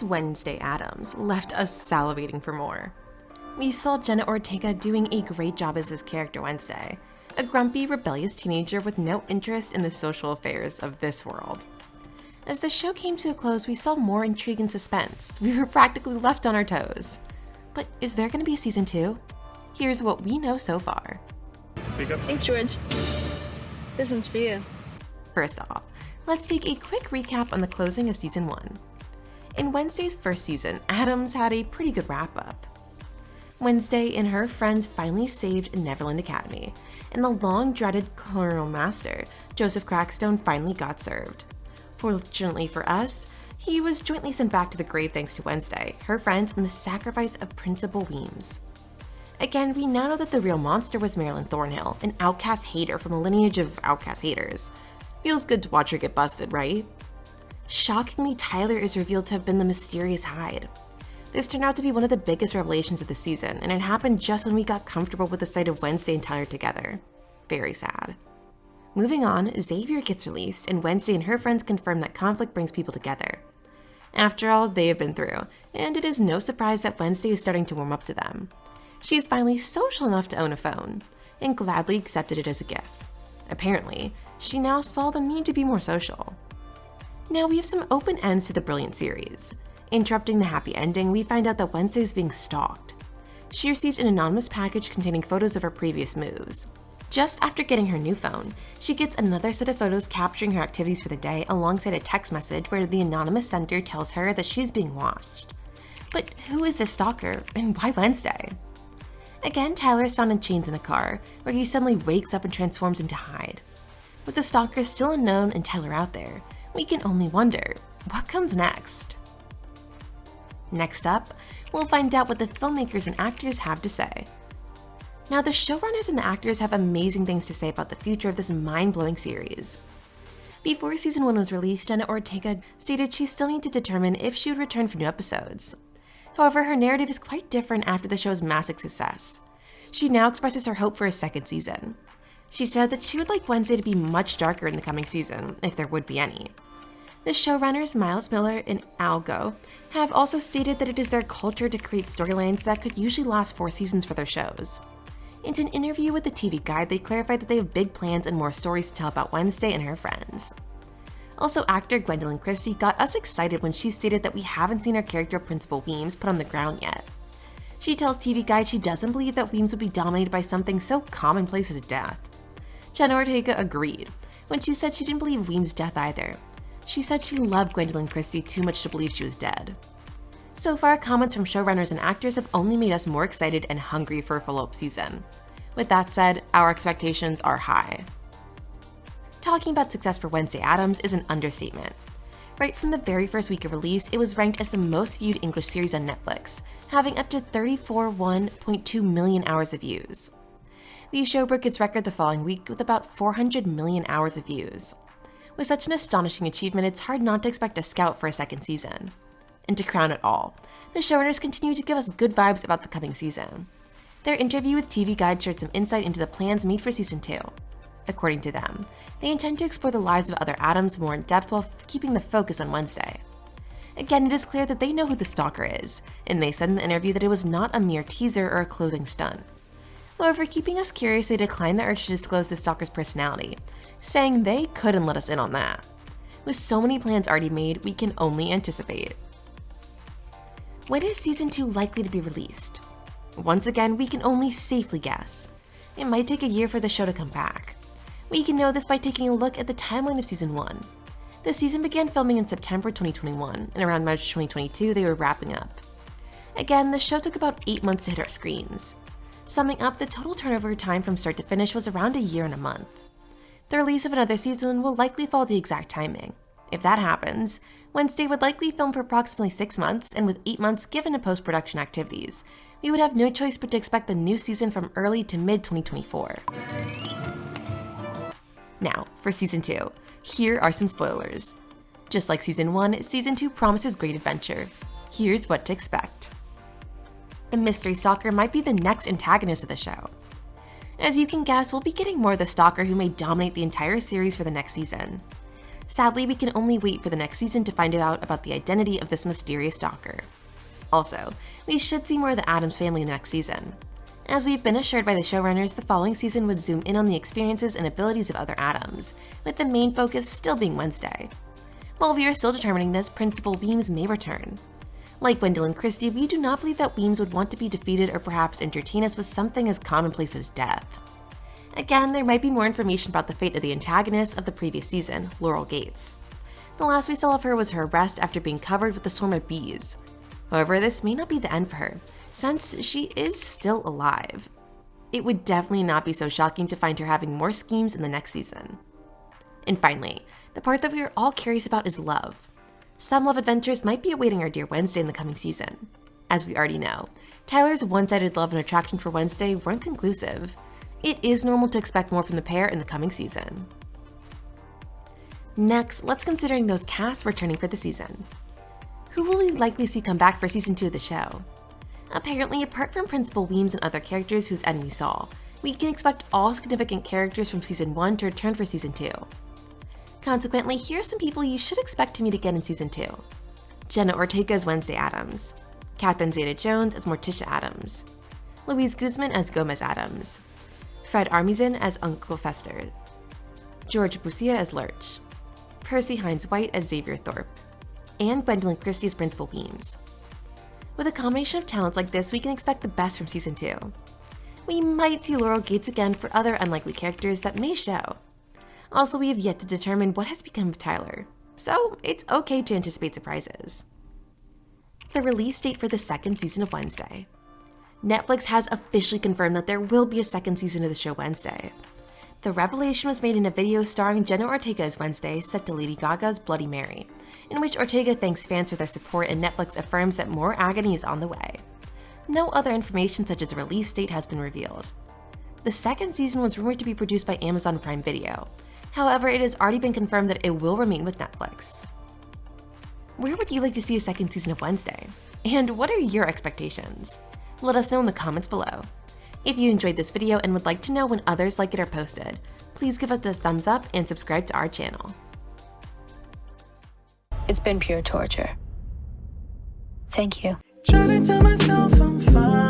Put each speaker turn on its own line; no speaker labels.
Wednesday Addams left us salivating for more. We saw Jenna Ortega doing a great job as this character Wednesday, a grumpy, rebellious teenager with no interest in the social affairs of this world. As the show came to a close, we saw more intrigue and suspense. We were practically left on our toes. But is there going to be a season 2? Here's what we know so far.
Thanks, George. This one's for you.
First off, let's take a quick recap on the closing of season 1. In Wednesday's first season, Addams had a pretty good wrap-up. Wednesday and her friends finally saved Neverland Academy, and the long-dreaded Colonel Master, Joseph Crackstone, finally got served. Fortunately for us, he was jointly sent back to the grave thanks to Wednesday, her friends, and the sacrifice of Principal Weems. Again, we now know that the real monster was Marilyn Thornhill, an outcast hater from a lineage of outcast haters. Feels good to watch her get busted, right? Shockingly, Tyler is revealed to have been the mysterious Hyde. This turned out to be one of the biggest revelations of the season, and it happened just when we got comfortable with the sight of Wednesday and Tyler together. Very sad. Moving on, Xavier gets released, and Wednesday and her friends confirm that conflict brings people together. After all they have been through, and it is no surprise that Wednesday is starting to warm up to them. She is finally social enough to own a phone, and gladly accepted it as a gift. Apparently, she now saw the need to be more social. Now we have some open ends to the brilliant series. Interrupting the happy ending, we find out that Wednesday is being stalked. She received an anonymous package containing photos of her previous moves. Just after getting her new phone, she gets another set of photos capturing her activities for the day alongside a text message where the anonymous sender tells her that she's being watched. But who is this stalker, and why Wednesday? Again, Tyler is found in chains in a car, where he suddenly wakes up and transforms into Hyde. With the stalker still unknown and Tyler out there, we can only wonder, what comes next? Next up, we'll find out what the filmmakers and actors have to say. Now, the showrunners and the actors have amazing things to say about the future of this mind-blowing series. Before season 1 was released, Jenna Ortega stated she still needed to determine if she would return for new episodes. However, her narrative is quite different after the show's massive success. She now expresses her hope for a second season. She said that she would like Wednesday to be much darker in the coming season, if there would be any. The showrunners Miles Miller and Al Gough have also stated that it is their culture to create storylines that could usually last 4 seasons for their shows. In an interview with the TV Guide, they clarified that they have big plans and more stories to tell about Wednesday and her friends. Also, actor Gwendolyn Christie got us excited when she stated that we haven't seen her character Principal Weems put on the ground yet. She tells TV Guide she doesn't believe that Weems would be dominated by something so commonplace as death. Jenna Ortega agreed, when she said she didn't believe Weems' death either. She said she loved Gwendolyn Christie too much to believe she was dead. So far, comments from showrunners and actors have only made us more excited and hungry for a follow-up season. With that said, our expectations are high. Talking about success for Wednesday Addams is an understatement. Right from the very first week of release, it was ranked as the most viewed English series on Netflix, having up to 34.2 million hours of views. The show broke its record the following week with about 400 million hours of views. With such an astonishing achievement, it's hard not to expect a scout for a second season. And to crown it all, the showrunners continue to give us good vibes about the coming season. Their interview with TV Guide shared some insight into the plans made for season 2. According to them, they intend to explore the lives of other Addams more in depth while keeping the focus on Wednesday. Again, it is clear that they know who the stalker is, and they said in the interview that it was not a mere teaser or a closing stunt. However, keeping us curious, they declined the urge to disclose the stalker's personality, saying they couldn't let us in on that. With so many plans already made, we can only anticipate. When is season 2 likely to be released? Once again, we can only safely guess. It might take a year for the show to come back. We can know this by taking a look at the timeline of season 1. The season began filming in September 2021, and around March 2022 they were wrapping up. Again, the show took about 8 months to hit our screens. Summing up, the total turnover time from start to finish was around a year and a month. The release of another season will likely follow the exact timing. If that happens, Wednesday would likely film for approximately 6 months, and with 8 months given to post-production activities, we would have no choice but to expect the new season from early to mid-2024. Now, for season 2, here are some spoilers. Just like season 1, season 2 promises great adventure. Here's what to expect. The mystery stalker might be the next antagonist of the show. As you can guess, we'll be getting more of the stalker who may dominate the entire series for the next season. Sadly, we can only wait for the next season to find out about the identity of this mysterious stalker. Also, we should see more of the Addams family in the next season. As we've been assured by the showrunners, the following season would zoom in on the experiences and abilities of other Addams, with the main focus still being Wednesday. While we are still determining this, Principal Weems may return. Like Wendell and Christie, we do not believe that Weems would want to be defeated or perhaps entertain us with something as commonplace as death. Again, there might be more information about the fate of the antagonist of the previous season, Laurel Gates. The last we saw of her was her arrest after being covered with a swarm of bees. However, this may not be the end for her, since she is still alive. It would definitely not be so shocking to find her having more schemes in the next season. And finally, the part that we are all curious about is love. Some love adventures might be awaiting our dear Wednesday in the coming season. As we already know, Tyler's one-sided love and attraction for Wednesday weren't conclusive. It is normal to expect more from the pair in the coming season. Next, let's consider those casts returning for the season. Who will we likely see come back for season 2 of the show? Apparently, apart from Principal Weems and other characters whose end we saw, we can expect all significant characters from season 1 to return for season 2. Consequently, here are some people you should expect to meet again in season 2. Jenna Ortega as Wednesday Addams, Catherine Zeta-Jones as Morticia Addams, Louise Guzman as Gomez Addams, Fred Armisen as Uncle Fester, George Busia as Lurch, Percy Hines-White as Xavier Thorpe, and Gwendolyn Christie as Principal Weems. With a combination of talents like this, we can expect the best from season 2. We might see Laurel Gates again for other unlikely characters that may show. Also, we have yet to determine what has become of Tyler, so it's okay to anticipate surprises. The release date for the second season of Wednesday. Netflix has officially confirmed that there will be a second season of the show Wednesday. The revelation was made in a video starring Jenna Ortega as Wednesday, set to Lady Gaga's Bloody Mary, in which Ortega thanks fans for their support and Netflix affirms that more agony is on the way. No other information such as a release date has been revealed. The second season was rumored to be produced by Amazon Prime Video. However, it has already been confirmed that it will remain with Netflix. Where would you like to see a second season of Wednesday? And what are your expectations? Let us know in the comments below. If you enjoyed this video and would like to know when others like it are posted, please give us a thumbs up and subscribe to our channel.
It's been pure torture. Thank you.
Trying to tell myself I'm fine.